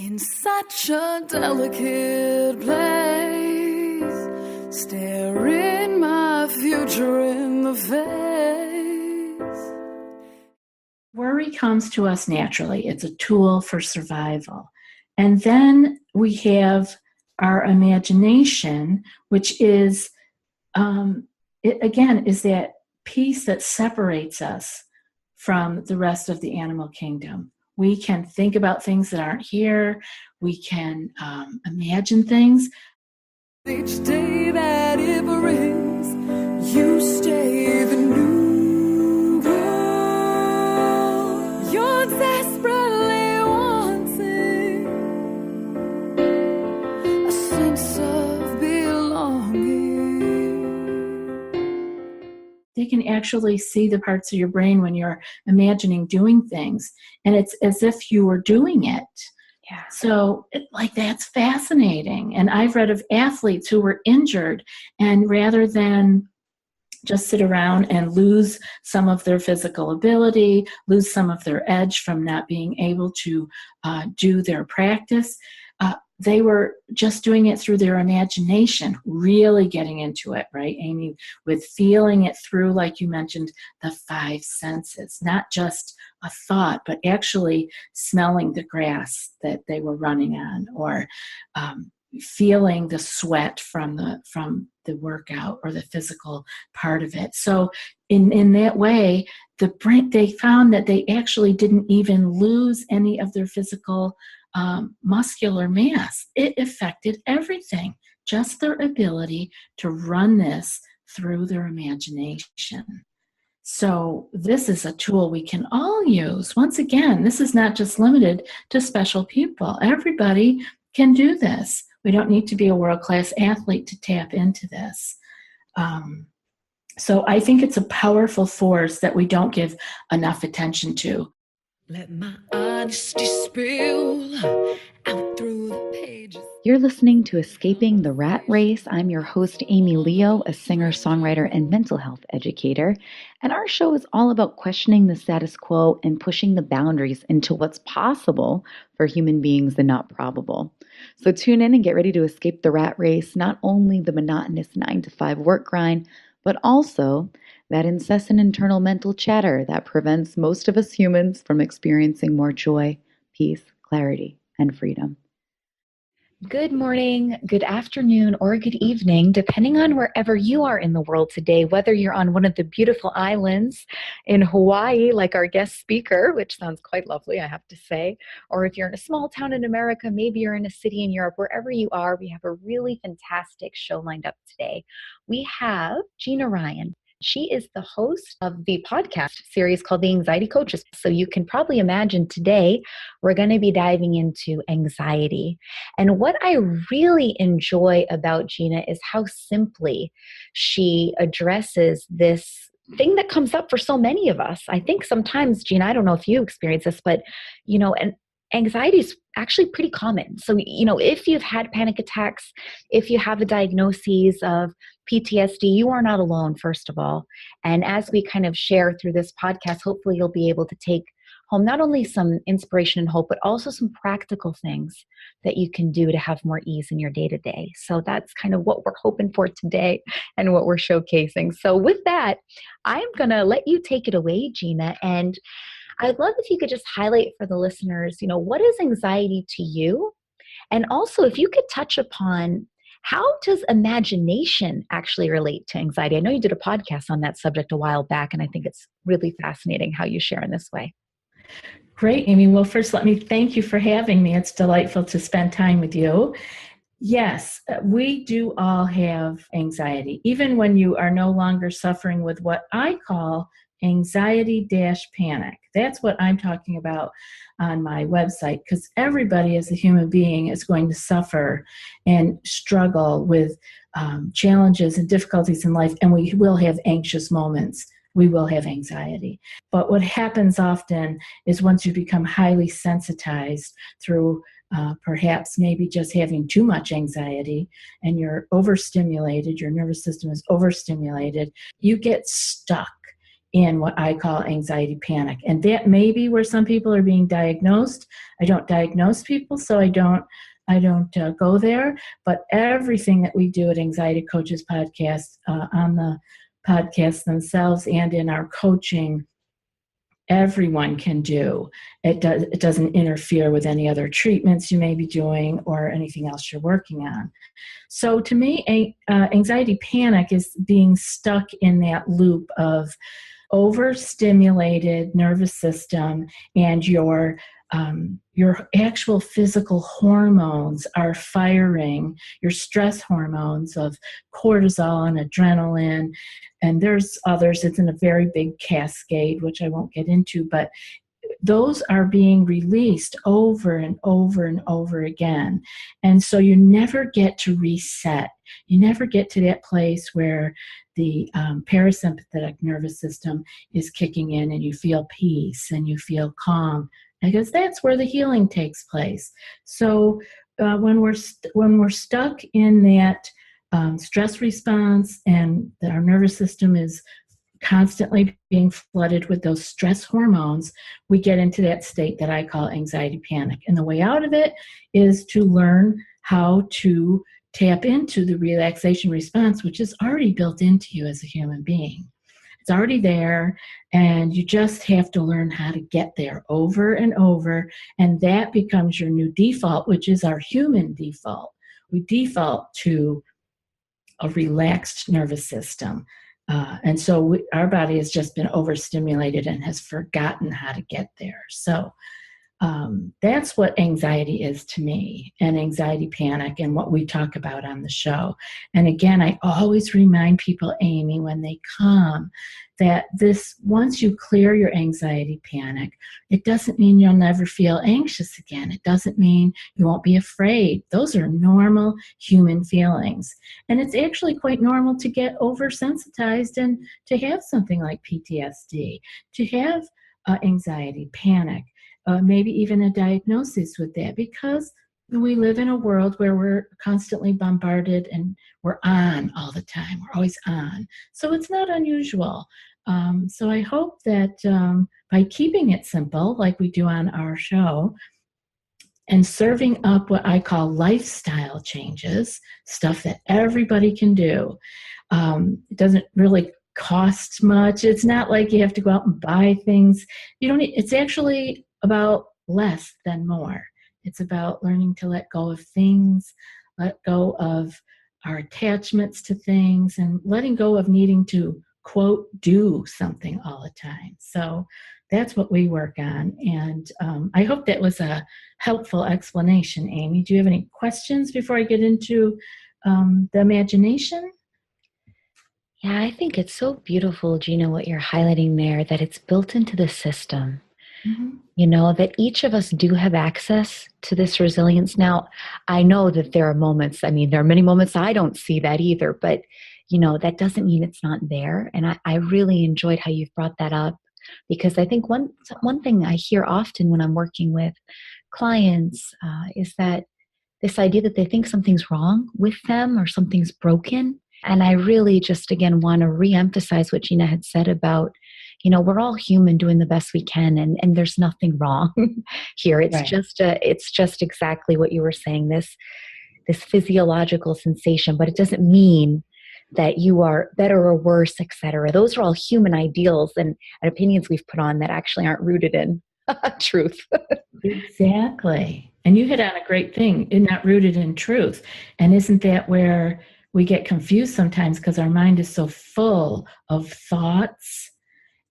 In such a delicate place, staring my future in the face. Worry comes to us naturally. It's a tool for survival. And then we have our imagination, which is, is that piece that separates us from the rest of the animal kingdom. We can think about things that aren't here. We can imagine things. Each day that it brings, you stay the new girl. You're desperately wanting a sense of belonging. They can actually see the parts of your brain when you're imagining doing things, and it's as if you were doing it. Yeah. So that's fascinating. And I've read of athletes who were injured, and rather than just sit around and lose some of their physical ability, lose some of their edge from not being able to do their practice, they were just doing it through their imagination, really getting into it, right, Amy, with feeling it through, like you mentioned, the five senses, not just a thought, but actually smelling the grass that they were running on, or feeling the sweat from the workout or the physical part of it. So in that way, the brain, they found that they actually didn't even lose any of their physical muscular mass. It affected everything, just their ability to run this through their imagination. So this is a tool we can all use. Once again, this is not just limited to special people. Everybody can do this. We don't need to be a world-class athlete to tap into this. So I think it's a powerful force that we don't give enough attention to. Let my honesty spill out through the pages. You're listening to Escaping the Rat Race. I'm your host, Amy Leo, a singer-songwriter and mental health educator. And our show is all about questioning the status quo and pushing the boundaries into what's possible for human beings and not probable. So tune in and get ready to escape the rat race, not only the monotonous 9-to-5 work grind, but also that incessant internal mental chatter that prevents most of us humans from experiencing more joy, peace, clarity, and freedom. Good morning, good afternoon, or good evening, depending on wherever you are in the world today, whether you're on one of the beautiful islands in Hawaii, like our guest speaker, which sounds quite lovely, I have to say, or if you're in a small town in America, maybe you're in a city in Europe, wherever you are, we have a really fantastic show lined up today. We have Gina Ryan. She is the host of the podcast series called The Anxiety Coaches. So you can probably imagine today we're going to be diving into anxiety. And what I really enjoy about Gina is how simply she addresses this thing that comes up for so many of us. I think sometimes, Gina, I don't know if you experience this, but anxiety is actually pretty common. So, if you've had panic attacks, if you have a diagnosis of PTSD, you are not alone, first of all. And as we kind of share through this podcast, hopefully you'll be able to take home not only some inspiration and hope, but also some practical things that you can do to have more ease in your day-to-day. So that's kind of what we're hoping for today and what we're showcasing. So with that, I'm going to let you take it away, Gina, and I'd love if you could just highlight for the listeners, what is anxiety to you? And also if you could touch upon how does imagination actually relate to anxiety? I know you did a podcast on that subject a while back, and I think it's really fascinating how you share in this way. Great, Amy. Well, first, let me thank you for having me. It's delightful to spend time with you. Yes, we do all have anxiety, even when you are no longer suffering with what I call anxiety-panic. That's what I'm talking about on my website, because everybody as a human being is going to suffer and struggle with challenges and difficulties in life, and we will have anxious moments. We will have anxiety. But what happens often is once you become highly sensitized through perhaps maybe just having too much anxiety and you're overstimulated, your nervous system is overstimulated, you get stuck in what I call anxiety panic. And that may be where some people are being diagnosed. I don't diagnose people, so I don't go there. But everything that we do at Anxiety Coaches Podcast, on the podcasts themselves and in our coaching, everyone can do. It doesn't interfere with any other treatments you may be doing or anything else you're working on. So to me, anxiety panic is being stuck in that loop of overstimulated nervous system, and your actual physical hormones are firing, your stress hormones of cortisol and adrenaline, and there's others. It's in a very big cascade, which I won't get into, but those are being released over and over and over again. And so you never get to reset. You never get to that place where the parasympathetic nervous system is kicking in and you feel peace and you feel calm, because that's where the healing takes place. So when we're stuck in that stress response and our nervous system is constantly being flooded with those stress hormones, we get into that state that I call anxiety panic. And the way out of it is to learn how to tap into the relaxation response, which is already built into you as a human being. It's already there, and you just have to learn how to get there over and over, and that becomes your new default, which is our human default. We default to a relaxed nervous system. And so our body has just been overstimulated and has forgotten how to get there. So that's what anxiety is to me, and anxiety panic, and what we talk about on the show. And again, I always remind people, Amy, when they come, that once you clear your anxiety panic, it doesn't mean you'll never feel anxious again. It doesn't mean you won't be afraid. Those are normal human feelings. And it's actually quite normal to get oversensitized and to have something like PTSD, to have anxiety, panic, maybe even a diagnosis with that, because we live in a world where we're constantly bombarded and we're on all the time. We're always on. So it's not unusual. So I hope that by keeping it simple, like we do on our show, and serving up what I call lifestyle changes, stuff that everybody can do, it doesn't really cost much. It's not like you have to go out and buy things. It's actually about less than more. It's about learning to let go of things, let go of our attachments to things, and letting go of needing to, quote, do something all the time. So that's what we work on. And I hope that was a helpful explanation, Amy. Do you have any questions before I get into the imagination? Yeah, I think it's so beautiful, Gina, what you're highlighting there, that it's built into the system. Mm-hmm. You know, that each of us do have access to this resilience. Now, I know that there are moments, there are many moments I don't see that either, but, that doesn't mean it's not there. And I really enjoyed how you've brought that up, because I think one thing I hear often when I'm working with clients is that this idea that they think something's wrong with them or something's broken. And I really just, again, want to reemphasize what Gina had said about, we're all human doing the best we can, and there's nothing wrong here. It's right. It's just exactly what you were saying, this physiological sensation, but it doesn't mean that you are better or worse, etc. Those are all human ideals and opinions we've put on that actually aren't rooted in truth. Exactly. And you hit on a great thing, not rooted in truth. And isn't that where we get confused sometimes, because our mind is so full of thoughts,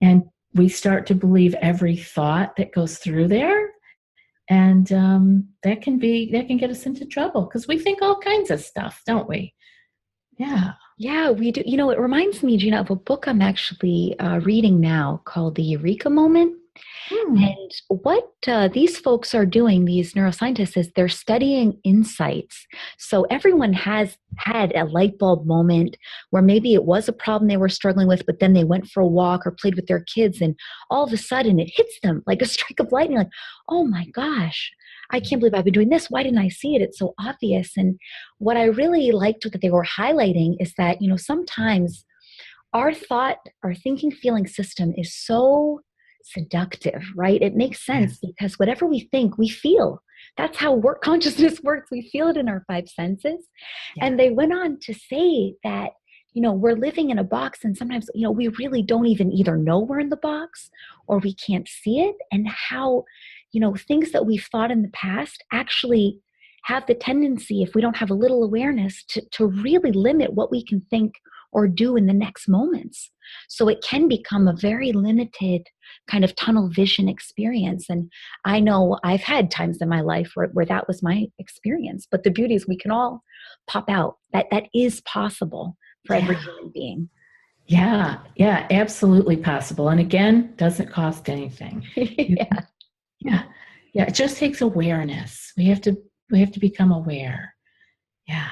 and we start to believe every thought that goes through there. And that can get us into trouble, because we think all kinds of stuff, don't we? Yeah. Yeah, we do. It reminds me, Gina, of a book I'm actually reading now called The Eureka Moment. And what these folks are doing, these neuroscientists, is they're studying insights. So everyone has had a light bulb moment where maybe it was a problem they were struggling with, but then they went for a walk or played with their kids, and all of a sudden it hits them like a strike of lightning, like, oh my gosh, I can't believe I've been doing this. Why didn't I see it? It's so obvious. And what I really liked that they were highlighting is that, sometimes our thinking, feeling system is so seductive, right? It makes sense because whatever we think, we feel. That's how consciousness works. We feel it in our five senses. Yeah. And they went on to say that, we're living in a box, and sometimes, we really don't even either know we're in the box or we can't see it, and how, things that we've thought in the past actually have the tendency, if we don't have a little awareness, to really limit what we can think or do in the next moments. So it can become a very limited kind of tunnel vision experience. And I know I've had times in my life where that was my experience, but the beauty is we can all pop out. That is possible for every human being. Yeah, absolutely possible. And again, doesn't cost anything. Yeah. It just takes awareness. We have to become aware. Yeah.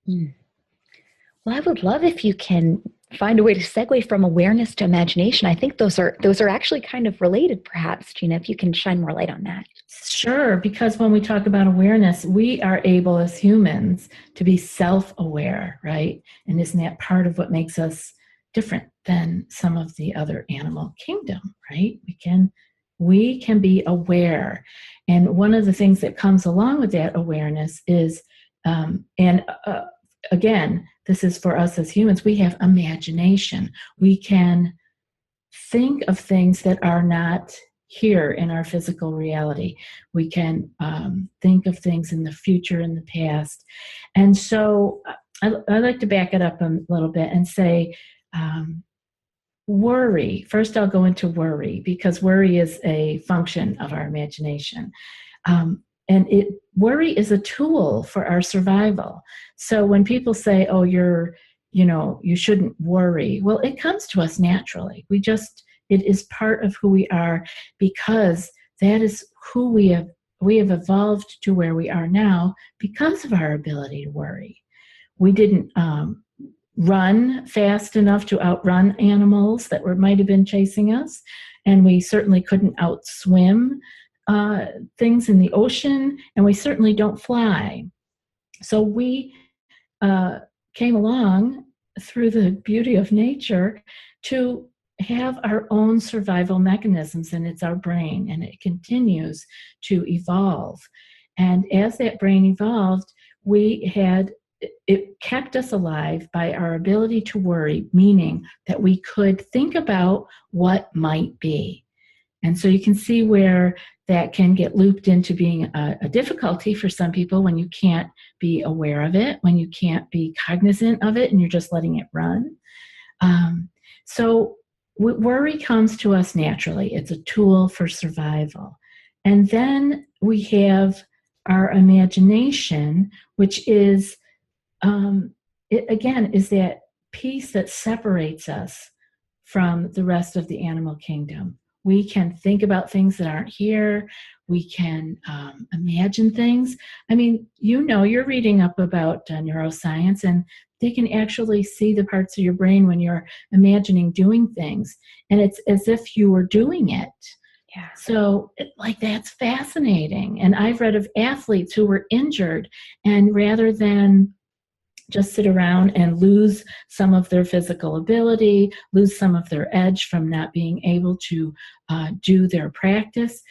Well, I would love if you can find a way to segue from awareness to imagination. I think those are actually kind of related, perhaps, Gina, if you can shine more light on that. Sure, because when we talk about awareness, we are able as humans to be self-aware, right? And isn't that part of what makes us different than some of the other animal kingdom, right? We can be aware. And one of the things that comes along with that awareness is, again, this is for us as humans, we have imagination. We can think of things that are not here in our physical reality. We can think of things in the future, in the past. And so I like to back it up a little bit and say, worry. First, I'll go into worry, because worry is a function of our imagination. Worry is a tool for our survival. So when people say, oh, you shouldn't worry, well, it comes to us naturally. It is part of who we are, because that is who we have evolved to where we are now because of our ability to worry. We didn't run fast enough to outrun animals that might have been chasing us, and we certainly couldn't outswim things in the ocean, and we certainly don't fly. So we came along through the beauty of nature to have our own survival mechanisms, and it's our brain, and it continues to evolve. And as that brain evolved, it kept us alive by our ability to worry, meaning that we could think about what might be. And so you can see where that can get looped into being a difficulty for some people when you can't be aware of it, when you can't be cognizant of it, and you're just letting it run. So worry comes to us naturally. It's a tool for survival. And then we have our imagination, which is, is that piece that separates us from the rest of the animal kingdom. We can think about things that aren't here. We can imagine things. I mean, you're reading up about neuroscience, and they can actually see the parts of your brain when you're imagining doing things. And it's as if you were doing it. Yeah. So that's fascinating. And I've read of athletes who were injured, and rather than just sit around and lose some of their physical ability, lose some of their edge from not being able to do their practice,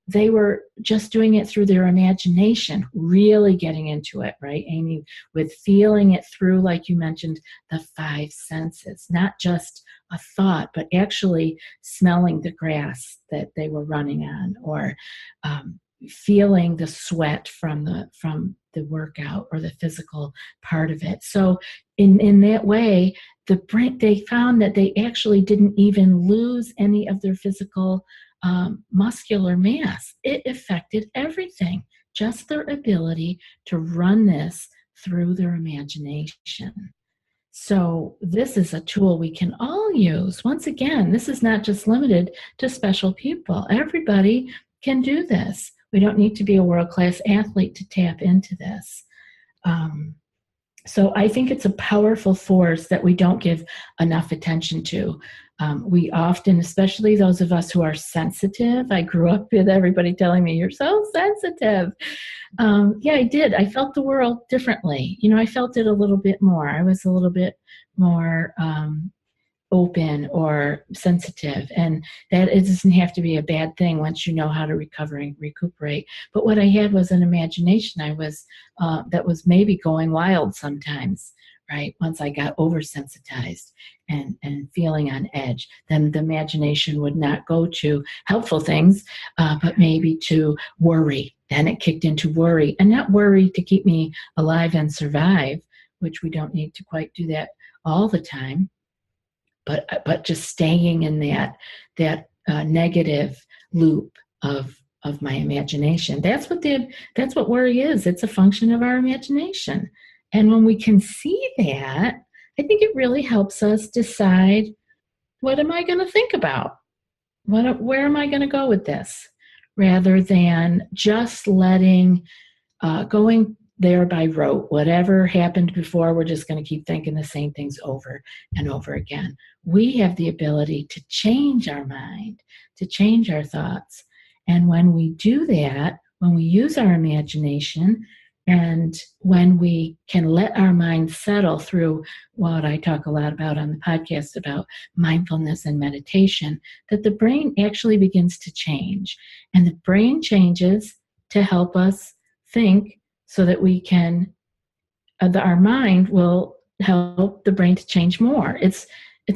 they were just doing it through their imagination, really getting into it, right, Amy, with feeling it through, like you mentioned, the five senses, not just a thought, but actually smelling the grass that they were running on, or feeling the sweat from the workout or the physical part of it. So in that way, the brain, they found that they actually didn't even lose any of their physical muscular mass. It affected everything, just their ability to run this through their imagination. So this is a tool we can all use. Once again, this is not just limited to special people. Everybody can do this. We don't need to be a world-class athlete to tap into this. So I think it's a powerful force that we don't give enough attention to. We often, especially those of us who are sensitive, I grew up with everybody telling me, you're so sensitive. Yeah, I did. I felt the world differently. I felt it a little bit more. I was a little bit more open or sensitive, and that it doesn't have to be a bad thing once you know how to recover and recuperate. But what I had was an imagination I was that was maybe going wild sometimes, right? Once I got oversensitized and feeling on edge, then the imagination would not go to helpful things, but maybe to worry. Then it kicked into worry, and not worry to keep me alive and survive, which we don't need to quite do that all the time, but just staying in that negative loop of my imagination. That's what worry is. It's a function of our imagination. And when we can see that, I think it really helps us decide, what am I going to think about? Where am I going to go with this? Rather than just going there by rote. Whatever happened before, we're just going to keep thinking the same things over and over again. We have the ability to change our mind, to change our thoughts. And when we do that, when we use our imagination, and when we can let our mind settle through what I talk a lot about on the podcast about mindfulness and meditation, that the brain actually begins to change. And the brain changes to help us think, so that we can, our mind will help the brain to change more. It's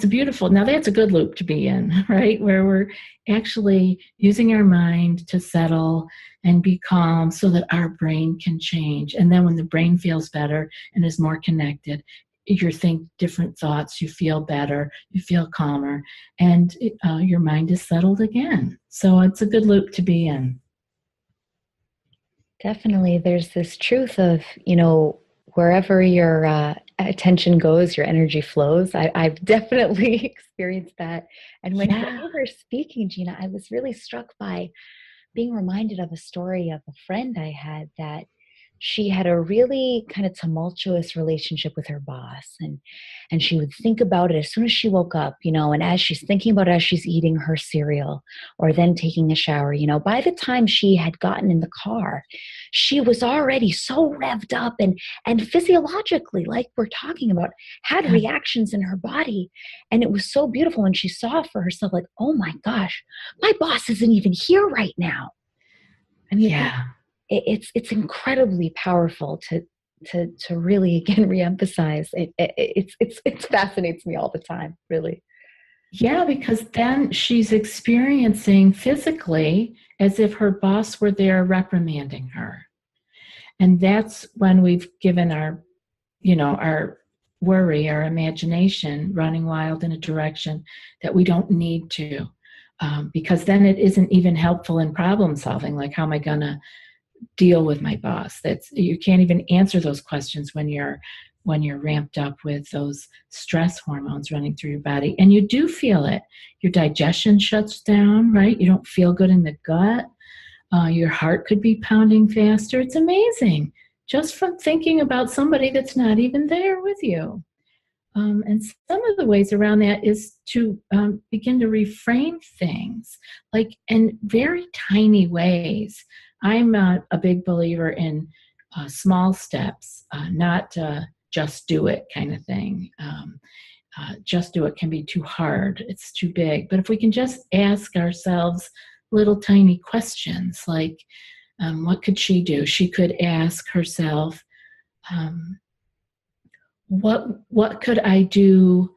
a beautiful, now that's a good loop to be in, right? Where we're actually using our mind to settle and be calm so that our brain can change. And then when the brain feels better and is more connected, you think different thoughts, you feel better, you feel calmer, and your mind is settled again. So it's a good loop to be in. Definitely. There's this truth of, wherever your attention goes, your energy flows. I've definitely experienced that. And when you were speaking, Gina, I was really struck by being reminded of a story of a friend I had, that she had a really kind of tumultuous relationship with her boss. And she would think about it as soon as she woke up, and as she's thinking about it, as she's eating her cereal or then taking a shower, by the time she had gotten in the car, she was already so revved up and physiologically, like we're talking about, had reactions in her body. And it was so beautiful when she saw for herself, like, oh my gosh, my boss isn't even here right now. I mean, it's incredibly powerful to really, again, reemphasize. It fascinates me all the time, really. Yeah, because then she's experiencing physically as if her boss were there reprimanding her. And that's when we've given our worry, our imagination running wild in a direction that we don't need to. Because then it isn't even helpful in problem solving. Like, how am I going to deal with my boss? You can't even answer those questions when you're ramped up with those stress hormones running through your body. And you do feel it. Your digestion shuts down, right? You don't feel good in the gut. Your heart could be pounding faster. It's amazing, just from thinking about somebody that's not even there with you. And some of the ways around that is to begin to reframe things, like in very tiny ways. I'm a big believer in small steps, not just do it kind of thing. Just do it can be too hard. It's too big. But if we can just ask ourselves little tiny questions, like, what could she do? She could ask herself, what could I do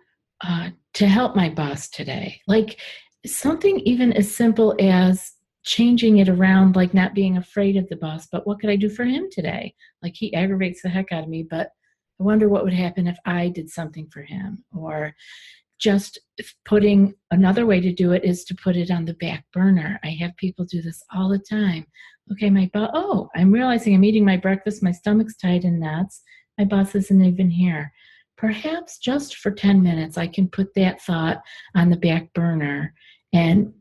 to help my boss today? Like, something even as simple as changing it around, like not being afraid of the boss, but what could I do for him today? Like, he aggravates the heck out of me, but I wonder what would happen if I did something for him. Or just putting, another way to do it is to put it on the back burner. I have people do this all the time. Okay, I'm realizing I'm eating my breakfast, my stomach's tied in knots, my boss isn't even here. Perhaps just for 10 minutes, I can put that thought on the back burner and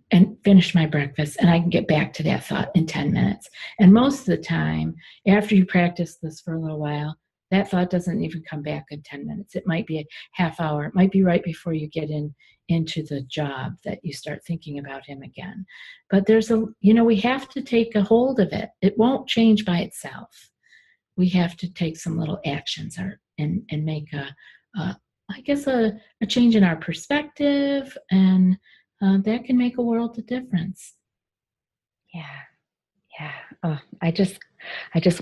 finish my breakfast, and I can get back to that thought in 10 minutes. And most of the time, after you practice this for a little while, that thought doesn't even come back in 10 minutes. It might be a half hour. It might be right before you get into the job that you start thinking about him again. But we have to take a hold of it. It won't change by itself. We have to take some little actions and make I guess, a change in our perspective, and that can make a world of difference. Yeah. Yeah. Oh, I just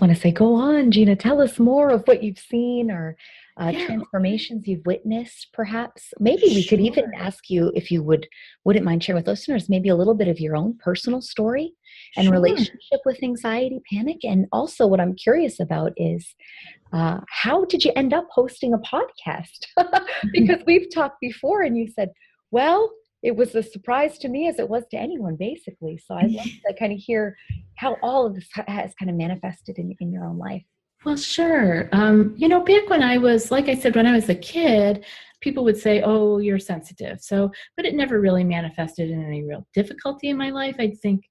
want to say, go on, Gina. Tell us more of what you've seen or Yeah, transformations you've witnessed, perhaps. Maybe we could even sure, ask you if you wouldn't mind sharing with listeners maybe a little bit of your own personal story and sure. relationship with anxiety, panic. And also what I'm curious about is how did you end up hosting a podcast? Because we've talked before and you said, well, it was a surprise to me as it was to anyone, basically. So I'd love to kind of hear how all of this has kind of manifested in your own life. Well, sure. Back when I was, like I said, when I was a kid, people would say, "Oh, you're sensitive." So, but it never really manifested in any real difficulty in my life. I think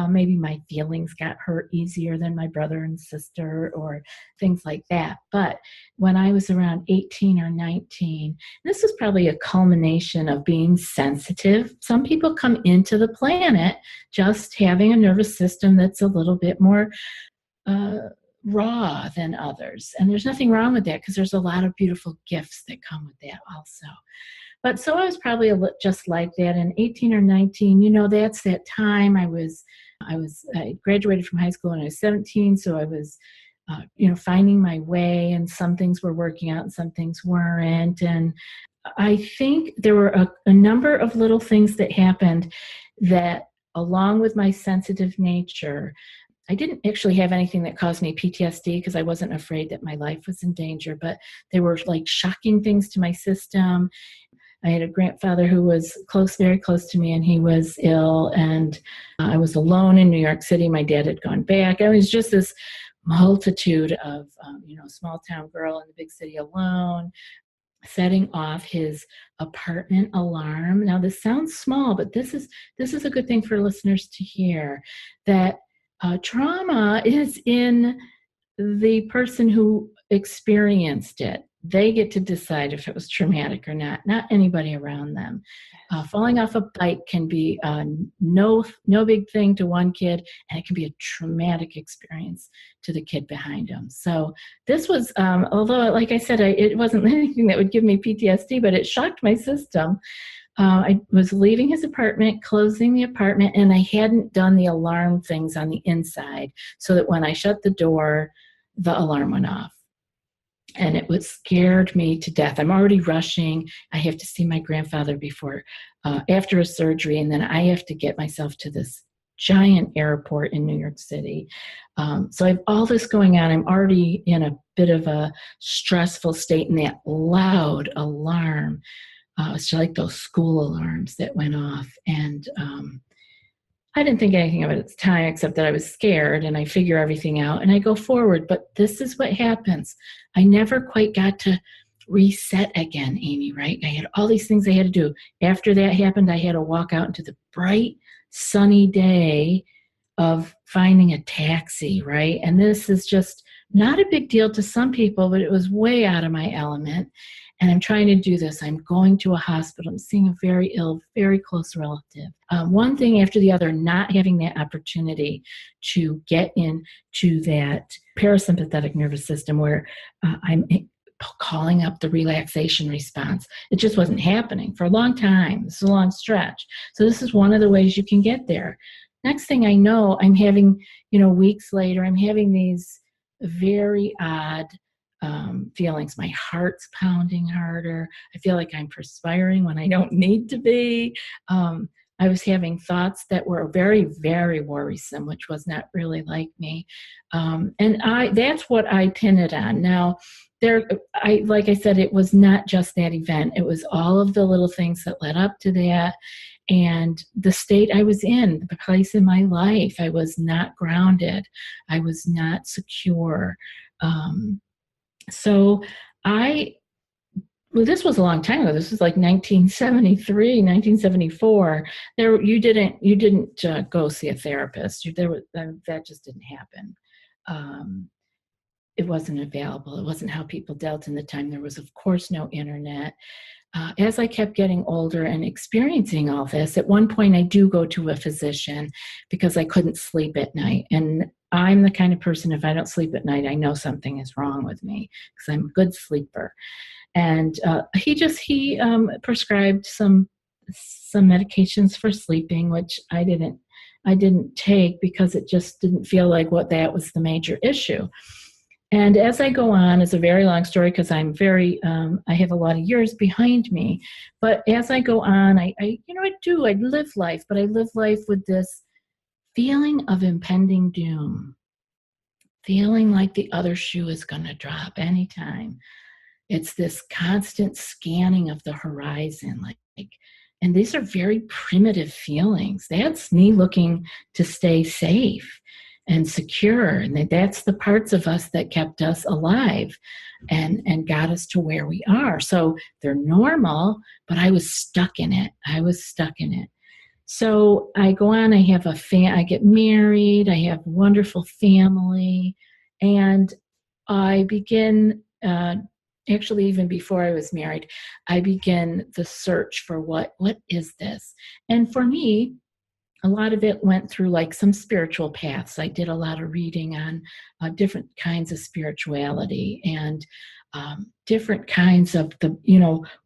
maybe my feelings got hurt easier than my brother and sister, or things like that. But when I was around 18 or 19, this was probably a culmination of being sensitive. Some people come into the planet just having a nervous system that's a little bit more uh, raw than others. And there's nothing wrong with that, because there's a lot of beautiful gifts that come with that also. But so I was probably just like that. In 18 or 19, that's that time I graduated from high school when I was 17. So I was, finding my way, and some things were working out and some things weren't. And I think there were a number of little things that happened that, along with my sensitive nature, I didn't actually have anything that caused me PTSD, because I wasn't afraid that my life was in danger, but they were like shocking things to my system. I had a grandfather who was very close to me, and he was ill, and I was alone in New York City. My dad had gone back. I was just this multitude of, small town girl in the big city alone, setting off his apartment alarm. Now, this sounds small, but this is a good thing for listeners to hear, that trauma is in the person who experienced it. They get to decide if it was traumatic or not anybody around them. Falling off a bike can be no big thing to one kid, and it can be a traumatic experience to the kid behind him. So this was, although, like I said, it wasn't anything that would give me PTSD, but it shocked my system. I was leaving his apartment, closing the apartment, and I hadn't done the alarm things on the inside, so that when I shut the door, the alarm went off. And it scared me to death. I'm already rushing. I have to see my grandfather after a surgery, and then I have to get myself to this giant airport in New York City. So I have all this going on. I'm already in a bit of a stressful state, and that loud alarm, it's like those school alarms that went off. And I didn't think anything of it at the time, except that I was scared, and I figure everything out and I go forward. But this is what happens. I never quite got to reset again, Amy, right? I had all these things I had to do. After that happened, I had to walk out into the bright, sunny day of finding a taxi, right? And this is just not a big deal to some people, but it was way out of my element. And I'm trying to do this. I'm going to a hospital. I'm seeing a very ill, very close relative. One thing after the other, not having that opportunity to get into that parasympathetic nervous system where I'm calling up the relaxation response. It just wasn't happening for a long time. This is a long stretch. So this is one of the ways you can get there. Next thing I know, I'm having, weeks later, I'm having these very odd feelings. My heart's pounding harder. I feel like I'm perspiring when I don't need to be. I was having thoughts that were very, very worrisome, which was not really like me. And that's what I pin it on. Now, like I said, it was not just that event. It was all of the little things that led up to that. And the state I was in, the place in my life, I was not grounded. I was not secure. So this was a long time ago. This was like 1973, 1974. You didn't go see a therapist. That just didn't happen. It wasn't available. It wasn't how people dealt in the time. There was, of course, no internet. As I kept getting older and experiencing all this, at one point I do go to a physician because I couldn't sleep at night. And I'm the kind of person, if I don't sleep at night, I know something is wrong with me, because I'm a good sleeper. And he prescribed some medications for sleeping, which I didn't take because it just didn't feel like that was the major issue. And as I go on, it's a very long story because I have a lot of years behind me. But as I go on, I live life, but I live life with this feeling of impending doom, feeling like the other shoe is going to drop anytime. It's this constant scanning of the horizon, and these are very primitive feelings. That's me looking to stay safe and secure, and that's the parts of us that kept us alive and got us to where we are. So they're normal, but I was stuck in it. So I go on, I get married, I have a wonderful family, and I begin, actually even before I was married, I began the search for what is this? And for me, a lot of it went through like some spiritual paths. I did a lot of reading on different kinds of spirituality and different kinds of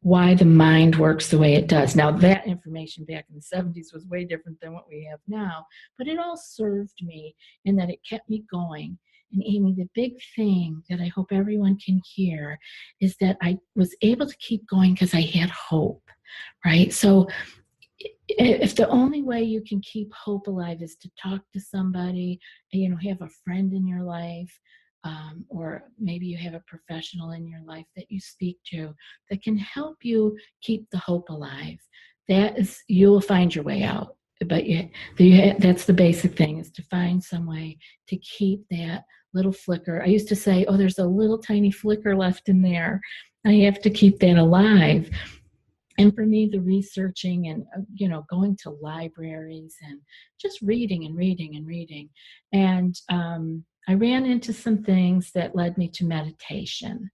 why the mind works the way it does. Now, that information back in the 70s was way different than what we have now, but it all served me in that it kept me going. And Amy, the big thing that I hope everyone can hear is that I was able to keep going because I had hope, right? So if the only way you can keep hope alive is to talk to somebody, have a friend in your life, or maybe you have a professional in your life that you speak to that can help you keep the hope alive, you'll find your way out. But that's the basic thing, is to find some way to keep that little flicker. I used to say, oh, there's a little tiny flicker left in there. I have to keep that alive. And for me, the researching and, going to libraries and just reading. And I ran into some things that led me to meditation.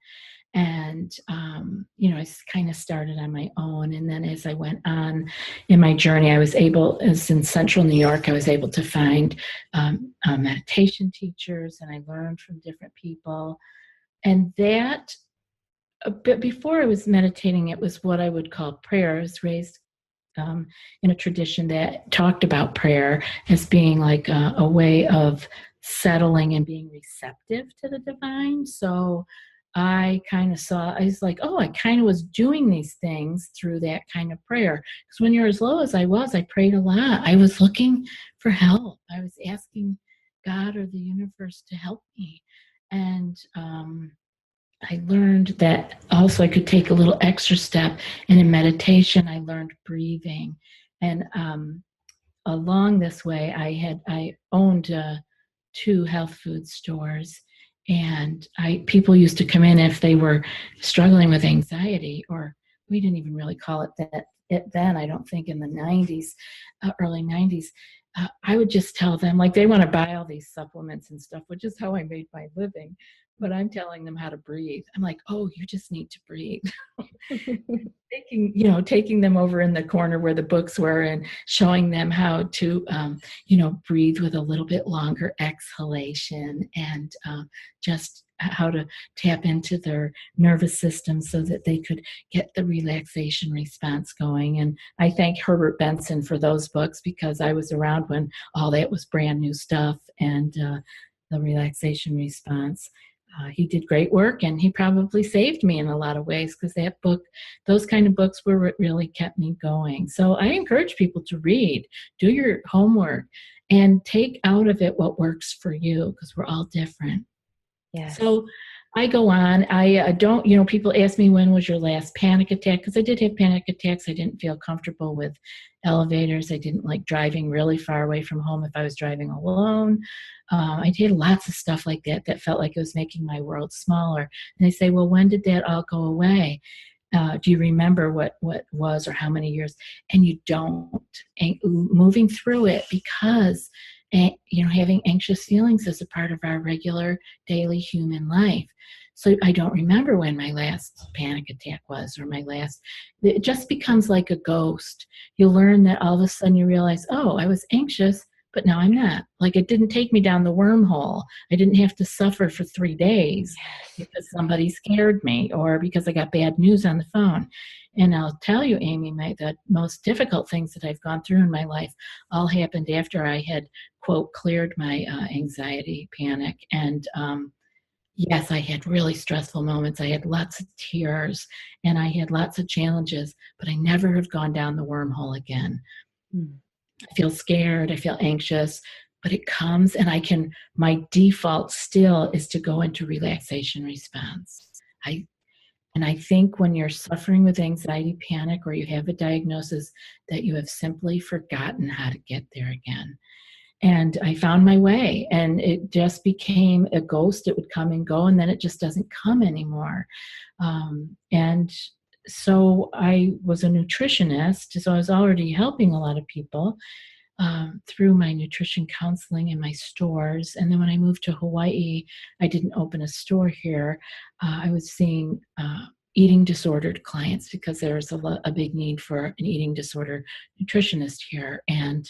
And, I kind of started on my own. And then as I went on in my journey, as in central New York, I was able to find meditation teachers, and I learned from different people. And that, but before I was meditating, it was what I would call prayer. I was raised in a tradition that talked about prayer as being like a way of settling and being receptive to the divine. So I was like, oh, I kind of was doing these things through that kind of prayer. Because when you're as low as I prayed a lot. I was looking for help. I was asking God or the universe to help me. And I learned that also I could take a little extra step. And in meditation, I learned breathing. And along this way, I owned 2 health food stores. And people used to come in if they were struggling with anxiety, or we didn't even really call it that then, I don't think, in the 90s, early 90s. I would just tell them, like, they want to buy all these supplements and stuff, which is how I made my living. But I'm telling them how to breathe. I'm like, oh, you just need to breathe. Taking them over in the corner where the books were and showing them how to, breathe with a little bit longer exhalation, and just how to tap into their nervous system so that they could get the relaxation response going. And I thank Herbert Benson for those books, because I was around when all that was brand new stuff, and the relaxation response. He did great work, and he probably saved me in a lot of ways, because those kind of books were what really kept me going. So I encourage people to read, do your homework, and take out of it what works for you, because we're all different. Yes. So I go on. I don't, people ask me, when was your last panic attack? Because I did have panic attacks. I didn't feel comfortable with elevators. I didn't like driving really far away from home if I was driving alone. I did lots of stuff like that felt like it was making my world smaller. And they say, well, when did that all go away? Do you remember what was, or how many years? And you don't. And moving through it, because having anxious feelings is a part of our regular daily human life. So I don't remember when my last panic attack was, or it just becomes like a ghost. You learn that all of a sudden you realize, oh, I was anxious, but now I'm not. Like, it didn't take me down the wormhole. I didn't have to suffer for 3 days because somebody scared me or because I got bad news on the phone. And I'll tell you, Amy, the most difficult things that I've gone through in my life all happened after I had, quote, cleared my anxiety, panic. And yes, I had really stressful moments. I had lots of tears and I had lots of challenges, but I never have gone down the wormhole again. I feel scared, I feel anxious, but it comes and my default still is to go into relaxation response. I think when you're suffering with anxiety, panic, or you have a diagnosis, that you have simply forgotten how to get there again. And I found my way, and it just became a ghost. It would come and go, and then it just doesn't come anymore. And so I was a nutritionist, so I was already helping a lot of people through my nutrition counseling in my stores. And then when I moved to Hawaii, I didn't open a store here. I was seeing eating disordered clients because there's a big need for an eating disorder nutritionist here. And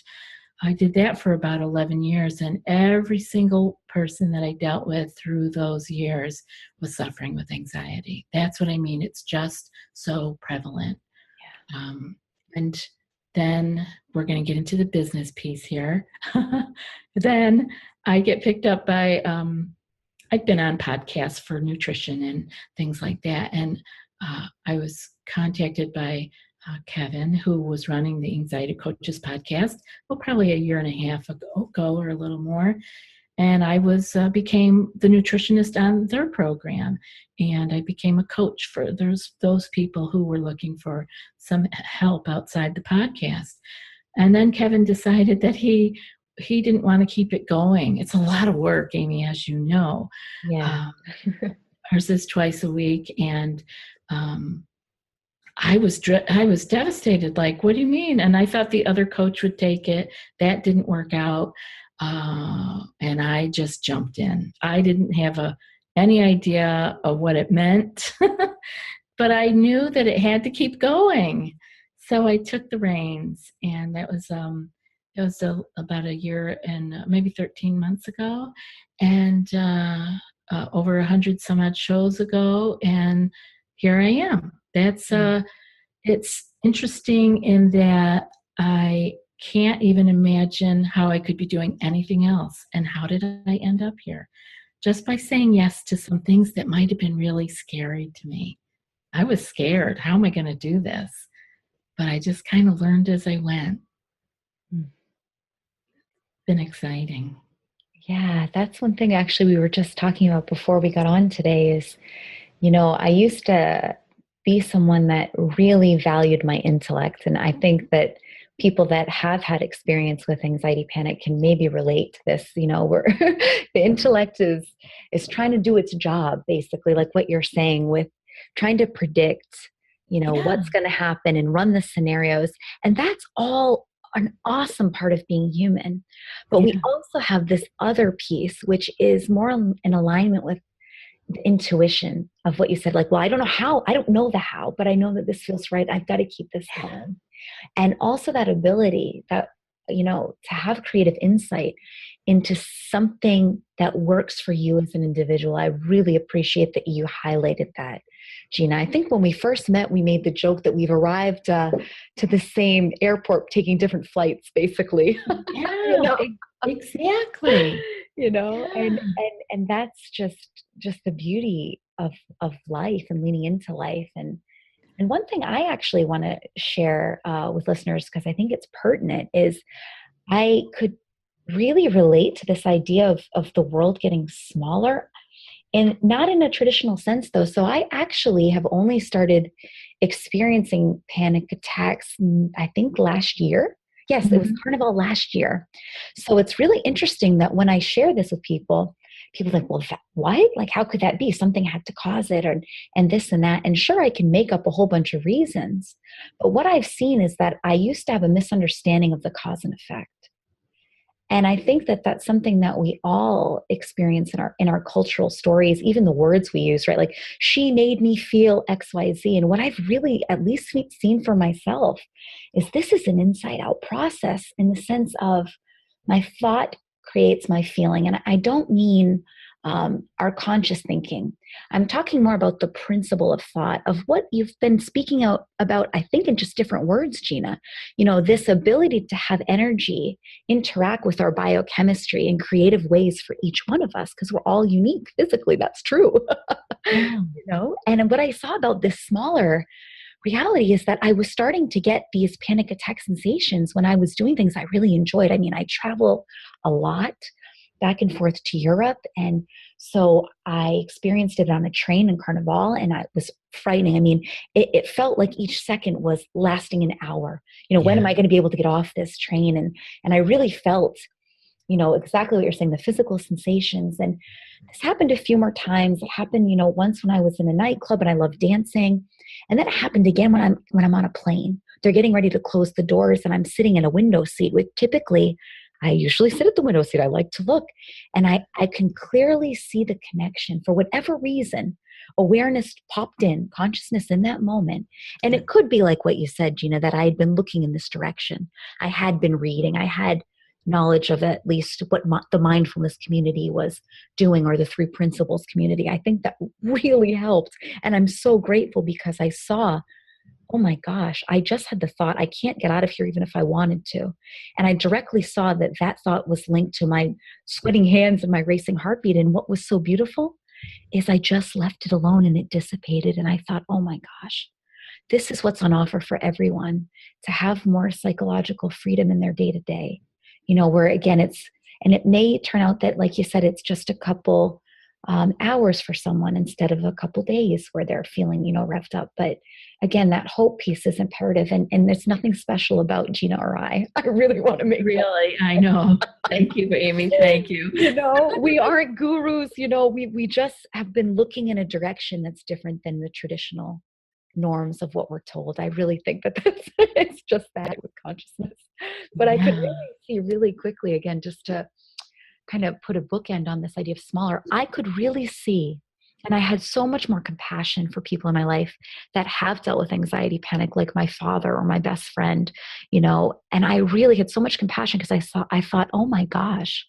I did that for about 11 years, and every single person that I dealt with through those years was suffering with anxiety. That's what I mean. It's just so prevalent. Yeah. And then we're going to get into the business piece here. Then I get picked up by, I've been on podcasts for nutrition and things like that. And I was contacted by Kevin, who was running the Anxiety Coaches podcast, probably a year and a half ago or a little more. And I became the nutritionist on their program. And I became a coach for those people who were looking for some help outside the podcast. And then Kevin decided that he didn't want to keep it going. It's a lot of work, Amy, as you know. Yeah. Ours is twice a week. And I was devastated. Like, what do you mean? And I thought the other coach would take it. That didn't work out. And I just jumped in. I didn't have any idea of what it meant, but I knew that it had to keep going. So I took the reins, and that was about a year and maybe 13 months ago, and over 100 some odd shows ago, and here I am. That's it's interesting in that I can't even imagine how I could be doing anything else. And how did I end up here? Just by saying yes to some things that might have been really scary to me. I was scared. How am I going to do this? But I just kind of learned as I went. It's been exciting. Yeah, that's one thing actually we were just talking about before we got on today is, I used to be someone that really valued my intellect. And I think that people that have had experience with anxiety panic can maybe relate to this, where the intellect is trying to do its job, basically, like what you're saying, with trying to predict, what's going to happen and run the scenarios. And that's all an awesome part of being human. But we also have this other piece, which is more in alignment with the intuition of what you said, like, well, I don't know how, I don't know the how, but I know that this feels right. I've got to keep this going. And also that ability that, to have creative insight into something that works for you as an individual. I really appreciate that you highlighted that, Gina. I think when we first met, we made the joke that we've arrived to the same airport, taking different flights, basically. Yeah, exactly. And that's just the beauty of life and leaning into life. And one thing I actually want to share with listeners, because I think it's pertinent, is I could really relate to this idea of the world getting smaller, and not in a traditional sense, though. So I actually have only started experiencing panic attacks, I think, last year. Yes, it was Carnival last year. So it's really interesting that when I share this with people are like, well, what? Like, how could that be? Something had to cause it, and this and that. And sure, I can make up a whole bunch of reasons. But what I've seen is that I used to have a misunderstanding of the cause and effect. And I think that that's something that we all experience in our cultural stories, even the words we use, right? Like, she made me feel X, Y, Z. And what I've really at least seen for myself is this is an inside out process, in the sense of My thought creates my feeling. And I don't mean our conscious thinking. I'm talking more about the principle of thought, of what you've been speaking out about, I think, in just different words, Gina. This ability to have energy interact with our biochemistry in creative ways for each one of us, because we're all unique physically. That's true. Yeah. And what I saw about this smaller reality is that I was starting to get these panic attack sensations when I was doing things I really enjoyed. I mean, I travel a lot back and forth to Europe. And so I experienced it on a train in Carnival, and it was frightening. I mean, it felt like each second was lasting an hour. When am I going to be able to get off this train? And I really felt, exactly what you're saying, the physical sensations. And this happened a few more times. It happened, once when I was in a nightclub and I love dancing. And then it happened again when I'm on a plane. They're getting ready to close the doors and I'm sitting in a window seat, which typically I usually sit at the window seat. I like to look. And I can clearly see the connection. For whatever reason, awareness popped in, consciousness in that moment. And it could be like what you said, Gina, that I had been looking in this direction. I had been reading. I had knowledge of at least what the mindfulness community was doing, or the three principles community. I think that really helped. And I'm so grateful because I saw, oh my gosh, I just had the thought, I can't get out of here even if I wanted to. And I directly saw that thought was linked to my sweating hands and my racing heartbeat. And what was so beautiful is I just left it alone and it dissipated. And I thought, oh my gosh, this is what's on offer for everyone, to have more psychological freedom in their day to day. Where again, and it may turn out that, like you said, it's just a couple hours for someone instead of a couple days where they're feeling, revved up. But again, that hope piece is imperative. And there's nothing special about Gina or I. I really want to make Really, I know. Thank you, Amy. Thank you. We aren't gurus. We just have been looking in a direction that's different than the traditional norms of what we're told. I really think that it's just that with consciousness. But I could really see really quickly, again, just to kind of put a bookend on this idea of smaller, I could really see, and I had so much more compassion for people in my life that have dealt with anxiety, panic, like my father or my best friend, and I really had so much compassion because I thought, oh my gosh,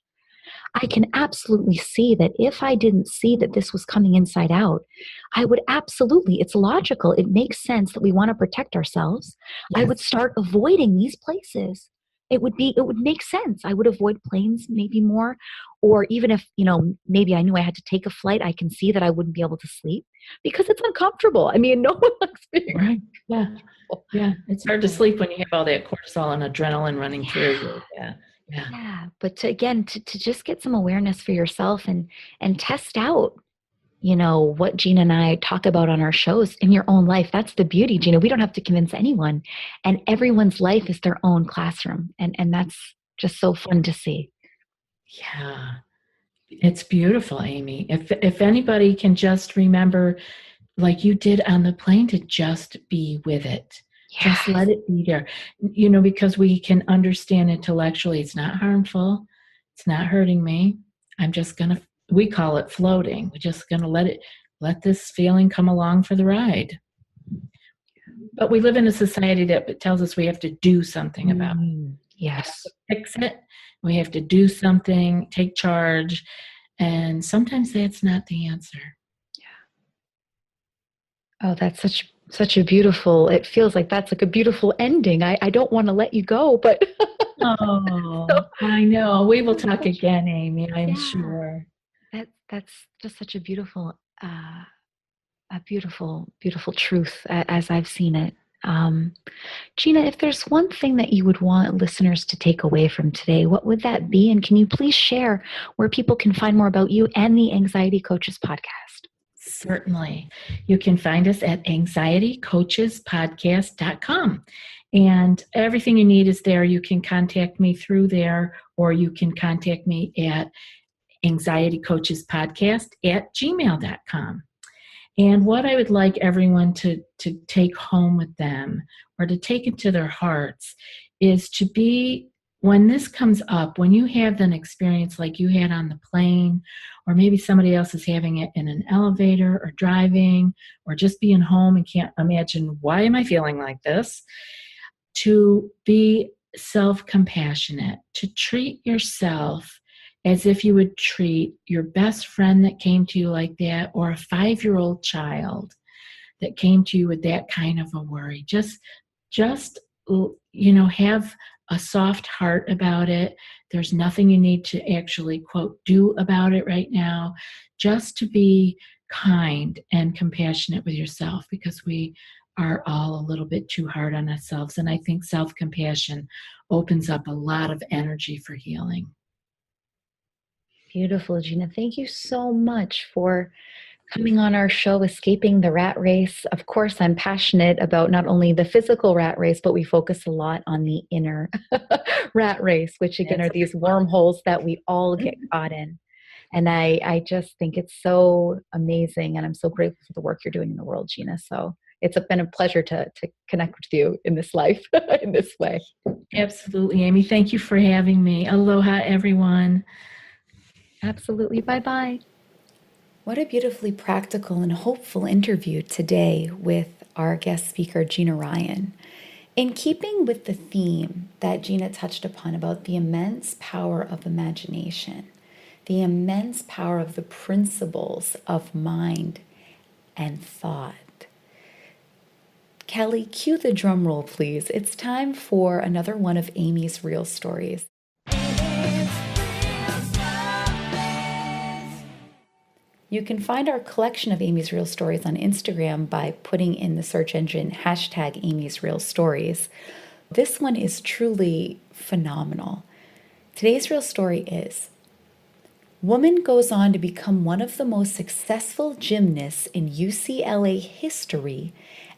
I can absolutely see that if I didn't see that this was coming inside out, I would absolutely, it's logical. It makes sense that we want to protect ourselves. Yes. I would start avoiding these places. It would make sense. I would avoid planes maybe more, or even if, maybe I knew I had to take a flight, I can see that I wouldn't be able to sleep because it's uncomfortable. I mean, no one likes being right. Yeah. Yeah. It's hard to sleep when you have all that cortisol and adrenaline running through you. Yeah. Yeah. But to just get some awareness for yourself and test out, what Gina and I talk about on our shows in your own life. That's the beauty, Gina. We don't have to convince anyone, and everyone's life is their own classroom. And that's just so fun to see. Yeah. It's beautiful, Amy. If anybody can just remember, like you did on the plane, to just be with it. Yes. Just let it be there. Because we can understand intellectually it's not harmful. It's not hurting me. I'm just going to, we call it floating. We're just going to let this feeling come along for the ride. But we live in a society that tells us we have to do something about it. Yes. Fix it. We have to do something, take charge. And sometimes that's not the answer. Yeah. Oh, that's such a beautiful, it feels like that's like a beautiful ending. I don't want to let you go, but. Oh, so, I know. We will talk again, Amy, I'm sure. That's just such a beautiful, beautiful truth as I've seen it. Gina, if there's one thing that you would want listeners to take away from today, what would that be? And can you please share where people can find more about you and the Anxiety Coaches podcast? Certainly. You can find us at anxietycoachespodcast.com. And everything you need is there. You can contact me through there, or you can contact me at anxietycoachespodcast@gmail.com. And what I would like everyone to take home with them, or to take into their hearts, is to be, when this comes up, when you have an experience like you had on the plane, or maybe somebody else is having it in an elevator or driving, or just being home and can't imagine, why am I feeling like this? To be self-compassionate, to treat yourself as if you would treat your best friend that came to you like that, or a 5-year-old child that came to you with that kind of a worry. Just have a soft heart about it. There's nothing you need to actually, quote, do about it right now. Just to be kind and compassionate with yourself, because we are all a little bit too hard on ourselves. And I think self-compassion opens up a lot of energy for healing. Beautiful, Gina. Thank you so much for coming on our show, Escaping the Rat Race. Of course, I'm passionate about not only the physical rat race, but we focus a lot on the inner rat race, which again are these wormholes that we all get caught in. And I just think it's so amazing. And I'm so grateful for the work you're doing in the world, Gina. So it's been a pleasure to connect with you in this life, in this way. Absolutely, Amy. Thank you for having me. Aloha, everyone. Absolutely. Bye-bye. What a beautifully practical and hopeful interview today with our guest speaker, Gina Ryan. In keeping with the theme that Gina touched upon about the immense power of imagination, the immense power of the principles of mind and thought. Kelly, cue the drum roll, please. It's time for another one of Amy's real stories. You can find our collection of Amy's Real Stories on Instagram by putting in the search engine hashtag Amy's Real Stories. This one is truly phenomenal. Today's real story is: woman goes on to become one of the most successful gymnasts in UCLA history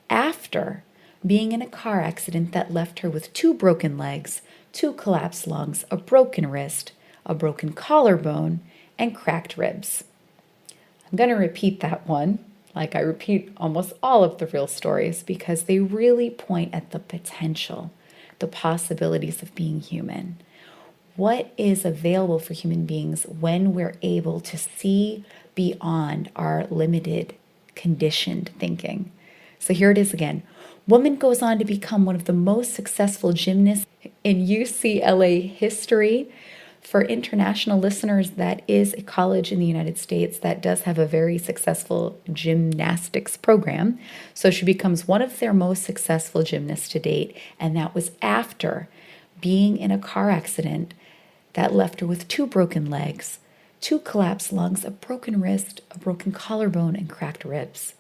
after being in a car accident that left her with 2 broken legs, 2 collapsed lungs, a broken wrist, a broken collarbone, and cracked ribs. I'm going to repeat that one, like I repeat almost all of the real stories, because they really point at the potential, the possibilities of being human. What is available for human beings when we're able to see beyond our limited, conditioned thinking. So here it is again. Woman goes on to become one of the most successful gymnasts in UCLA history. For international listeners, that is a college in the United States that does have a very successful gymnastics program. So she becomes one of their most successful gymnasts to date. And that was after being in a car accident that left her with 2 broken legs, 2 collapsed lungs, a broken wrist, a broken collarbone, and cracked ribs.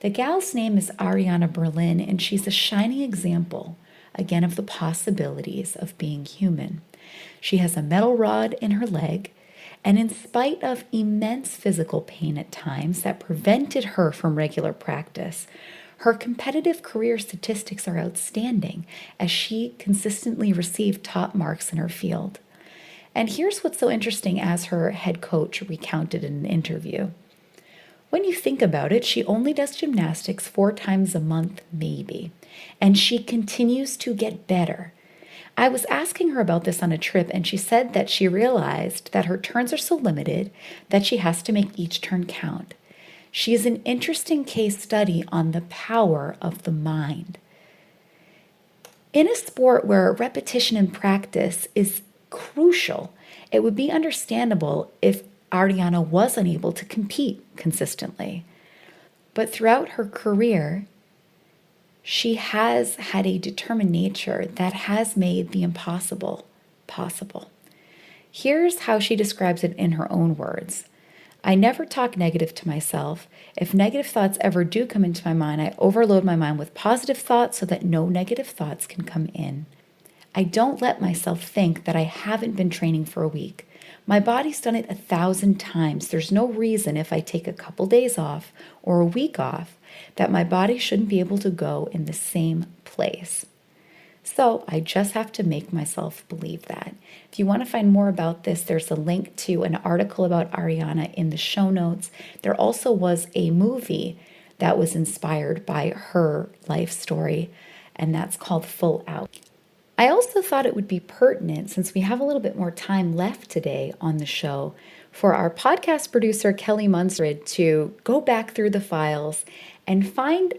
The gal's name is Ariana Berlin, and she's a shining example, again, of the possibilities of being human. She has a metal rod in her leg, and in spite of immense physical pain at times that prevented her from regular practice, her competitive career statistics are outstanding as she consistently received top marks in her field. And here's what's so interesting, as her head coach recounted in an interview. When you think about it, she only does gymnastics 4 times a month, maybe, and she continues to get better. I was asking her about this on a trip, and she said that she realized that her turns are so limited that she has to make each turn count. She is an interesting case study on the power of the mind. In a sport where repetition and practice is crucial, it would be understandable if Ariana was unable to compete consistently. But throughout her career, she has had a determined nature that has made the impossible possible. Here's how she describes it in her own words. I never talk negative to myself. If negative thoughts ever do come into my mind, I overload my mind with positive thoughts so that no negative thoughts can come in. I don't let myself think that I haven't been training for a week. My body's done it 1,000 times. There's no reason if I take a couple days off or a week off that my body shouldn't be able to go in the same place. So I just have to make myself believe that. If you want to find more about this, there's a link to an article about Ariana in the show notes. There also was a movie that was inspired by her life story, and that's called Full Out. I also thought it would be pertinent, since we have a little bit more time left today on the show, for our podcast producer, Kelly Munstead, to go back through the files and find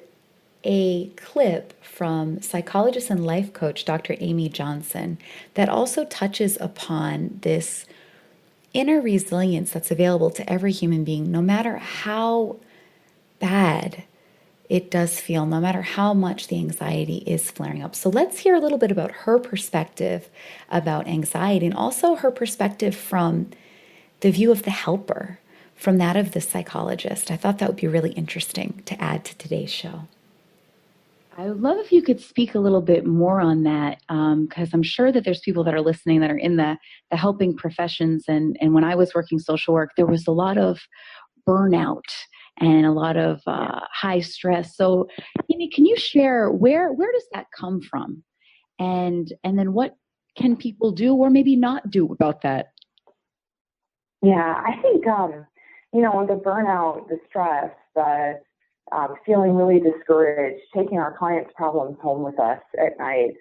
a clip from psychologist and life coach Dr. Amy Johnson that also touches upon this inner resilience that's available to every human being, no matter how bad it does feel, no matter how much the anxiety is flaring up. So let's hear a little bit about her perspective about anxiety, and also her perspective from the view of the helper, from that of the psychologist. I thought that would be really interesting to add to today's show. I would love if you could speak a little bit more on that, because I'm sure that there's people that are listening that are in the helping professions. And when I was working social work, there was a lot of burnout and a lot of high stress. So, Amy, can you share where does that come from, and then what can people do or maybe not do about that? Yeah, I think the burnout, the stress, the feeling really discouraged, taking our clients' problems home with us at night.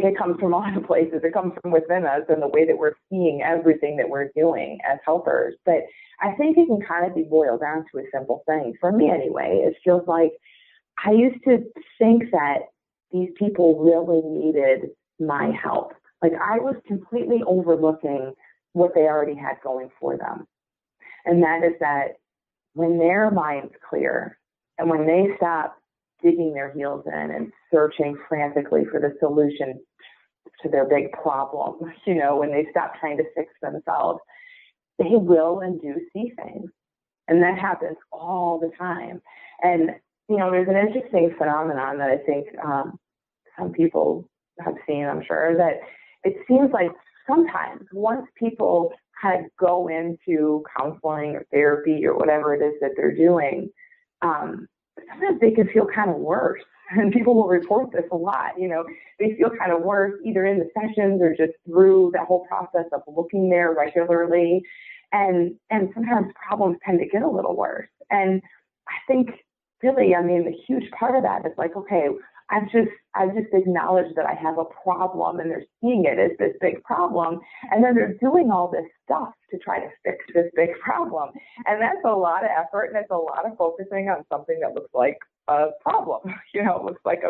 It comes from a lot of places. It comes from within us and the way that we're seeing everything that we're doing as helpers. But I think it can kind of be boiled down to a simple thing. For me anyway, it feels like I used to think that these people really needed my help. Like I was completely overlooking what they already had going for them. And that is that when their mind's clear and when they stop digging their heels in and searching frantically for the solution to their big problem, when they stop trying to fix themselves, they will and do see things. And that happens all the time. And, there's an interesting phenomenon that I think some people have seen, I'm sure, that it seems like sometimes once people kind of go into counseling or therapy or whatever it is that they're doing, sometimes they can feel kind of worse. And people will report this a lot. They feel kind of worse either in the sessions or just through that whole process of looking there regularly. And sometimes problems tend to get a little worse. And I think really, the huge part of that is like, okay, I've just acknowledged that I have a problem and they're seeing it as this big problem. And then they're doing all this stuff to try to fix this big problem. And that's a lot of effort and it's a lot of focusing on something that looks like a problem. It looks like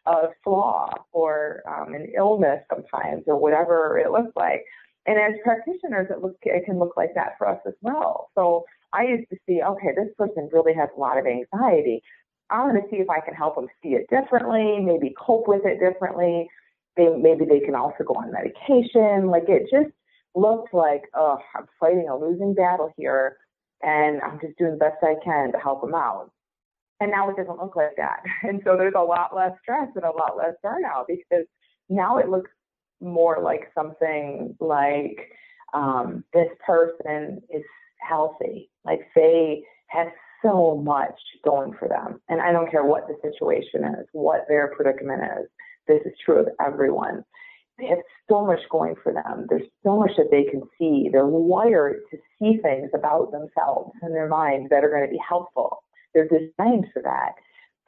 a flaw or an illness sometimes or whatever it looks like. And as practitioners, it can look like that for us as well. So I used to see, okay, this person really has a lot of anxiety. I'm going to see if I can help them see it differently, maybe cope with it differently. Maybe they can also go on medication. Like it just looks like, oh, I'm fighting a losing battle here, and I'm just doing the best I can to help them out. And now it doesn't look like that. And so there's a lot less stress and a lot less burnout because now it looks more like something like this person is healthy. Like they have so much going for them. And I don't care what the situation is, what their predicament is. This is true of everyone. They have so much going for them. There's so much that they can see. They're wired to see things about themselves and their minds that are going to be helpful. They're designed for that.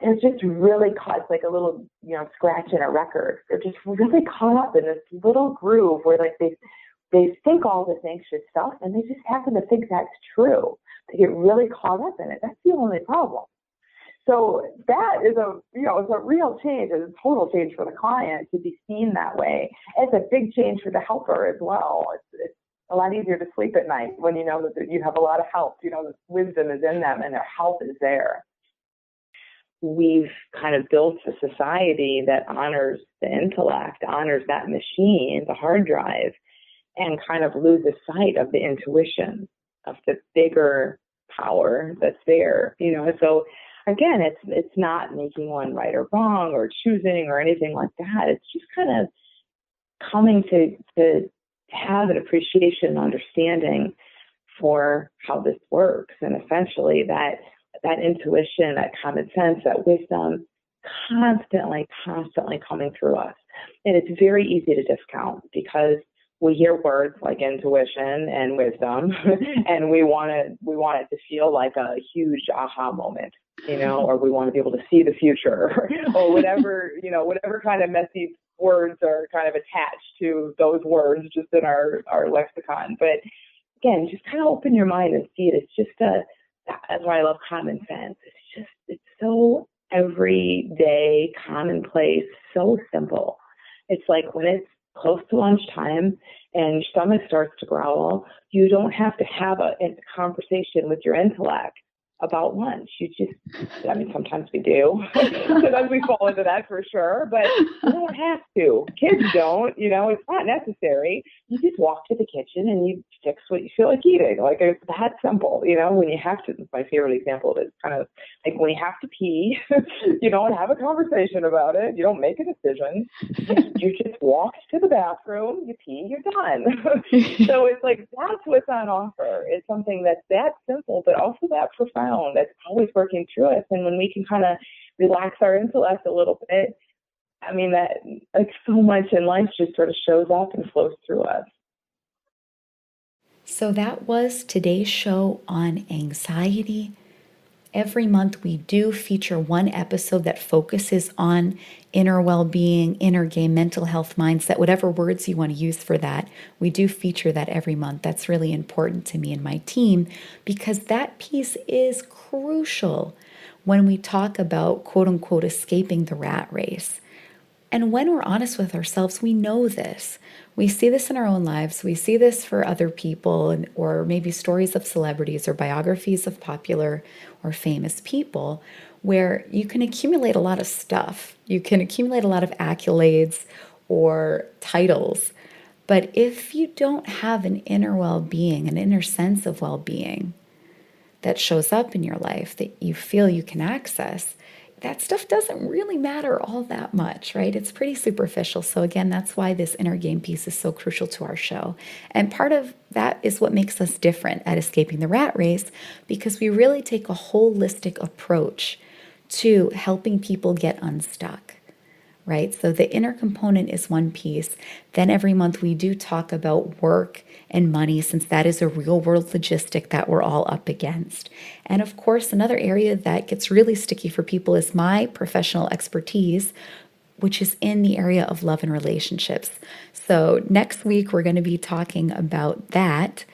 They're just really caught, it's like a little, scratch in a record. They're just really caught up in this little groove where like they think all this anxious stuff and they just happen to think that's true. They get really caught up in it. That's the only problem. So that is it's a real change. It's a total change for the client to be seen that way. It's a big change for the helper as well. It's a lot easier to sleep at night when you know that you have a lot of help. The wisdom is in them and their health is there. We've kind of built a society that honors the intellect, honors that machine, the hard drive, and kind of loses sight of the intuition, of the bigger power that's there. So again, it's not making one right or wrong or choosing or anything like that. It's just kind of coming to have an appreciation and understanding for how this works, and essentially that intuition, that common sense, that wisdom constantly coming through us. And it's very easy to discount because we hear words like intuition and wisdom and we want it to feel like a huge aha moment, or we want to be able to see the future or whatever, whatever kind of messy words are kind of attached to those words just in our lexicon. But again, just kind of open your mind and see it. It's just that's why I love common sense. It's it's so everyday, commonplace, so simple. It's like when it's close to lunchtime and your stomach starts to growl, you don't have to have a conversation with your intellect about lunch. You just, I mean, sometimes we do. Sometimes we fall into that for sure, but you don't have to. Kids don't, it's not necessary. You just walk to the kitchen and you fix what you feel like eating. Like, it's that simple, when you have to. My favorite example is kind of like when you have to pee, you don't have a conversation about it. You don't make a decision. You just walk to the bathroom, you pee, you're done. So it's like, that's what's on offer. It's something that's that simple, but also that profound. That's always working through us. And when we can kind of relax our intellect a little bit, I mean, that like so much in life just sort of shows up and flows through us. So that was today's show on anxiety. Every month we do feature one episode that focuses on inner well-being, inner game, mental health, mindset, whatever words you want to use for that. We do feature that every month. That's really important to me and my team because that piece is crucial when we talk about quote unquote escaping the rat race. And when we're honest with ourselves, we know this. We see this in our own lives. We see this for other people, or maybe stories of celebrities or biographies of popular or famous people, where you can accumulate a lot of stuff. You can accumulate a lot of accolades or titles. But if you don't have an inner well-being, an inner sense of well-being that shows up in your life that you feel you can access, that stuff doesn't really matter all that much, right? It's pretty superficial. So again, that's why this inner game piece is so crucial to our show. And part of that is what makes us different at Escaping the Rat Race, because we really take a holistic approach to helping people get unstuck, right? So the inner component is one piece. Then every month we do talk about work and money, since that is a real world logistic that we're all up against. And of course, another area that gets really sticky for people is my professional expertise, which is in the area of love and relationships. So next week, we're going to be talking about that.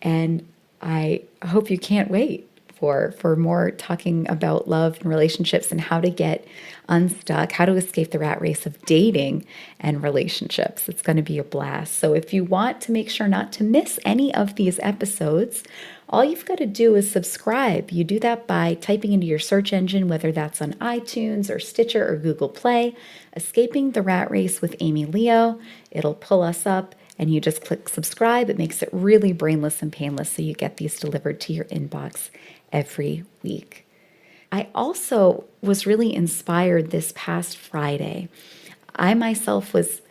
And I hope you can't wait for more talking about love and relationships and how to get unstuck, how to escape the rat race of dating and relationships. It's going to be a blast. So if you want to make sure not to miss any of these episodes, all you've got to do is subscribe. You do that by typing into your search engine, whether that's on iTunes or Stitcher or Google Play, Escaping the Rat Race with Amy Leo. It'll pull us up and you just click subscribe. It makes it really brainless and painless, so you get these delivered to your inbox every week. I also was really inspired this past Friday. I myself was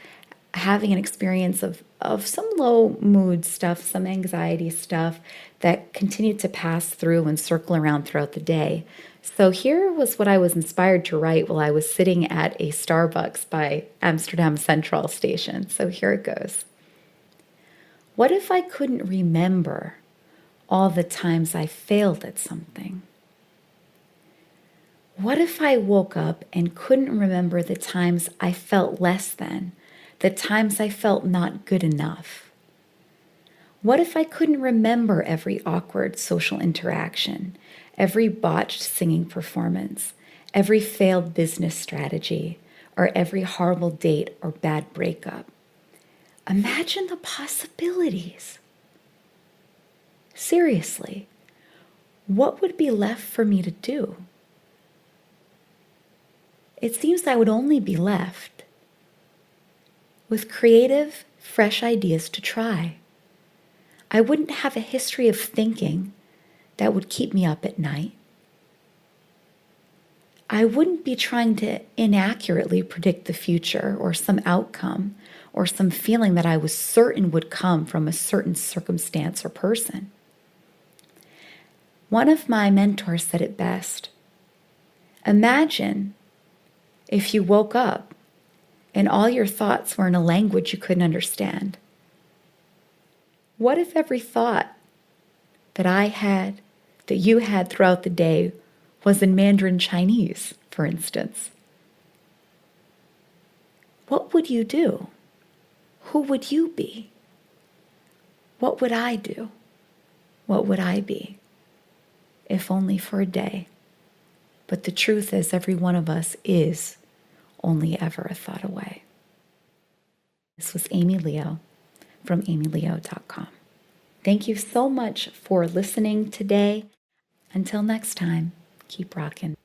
having an experience of some low mood stuff, some anxiety stuff that continued to pass through and circle around throughout the day. So here was what I was inspired to write while I was sitting at a Starbucks by Amsterdam Central Station. So here it goes. What if I couldn't remember all the times I failed at something? What if I woke up and couldn't remember the times I felt less than, the times I felt not good enough? What if I couldn't remember every awkward social interaction, every botched singing performance, every failed business strategy, or every horrible date or bad breakup? Imagine the possibilities. Seriously, what would be left for me to do? It seems I would only be left with creative, fresh ideas to try. I wouldn't have a history of thinking that would keep me up at night. I wouldn't be trying to inaccurately predict the future or some outcome or some feeling that I was certain would come from a certain circumstance or person. One of my mentors said it best. Imagine if you woke up and all your thoughts were in a language you couldn't understand. What if every thought that I had, that you had throughout the day, was in Mandarin Chinese, for instance? What would you do? Who would you be? What would I do? What would I be? If only for a day. But the truth is, every one of us is only ever a thought away. This was Amy Leo from amyleo.com. Thank you so much for listening today. Until next time, keep rocking.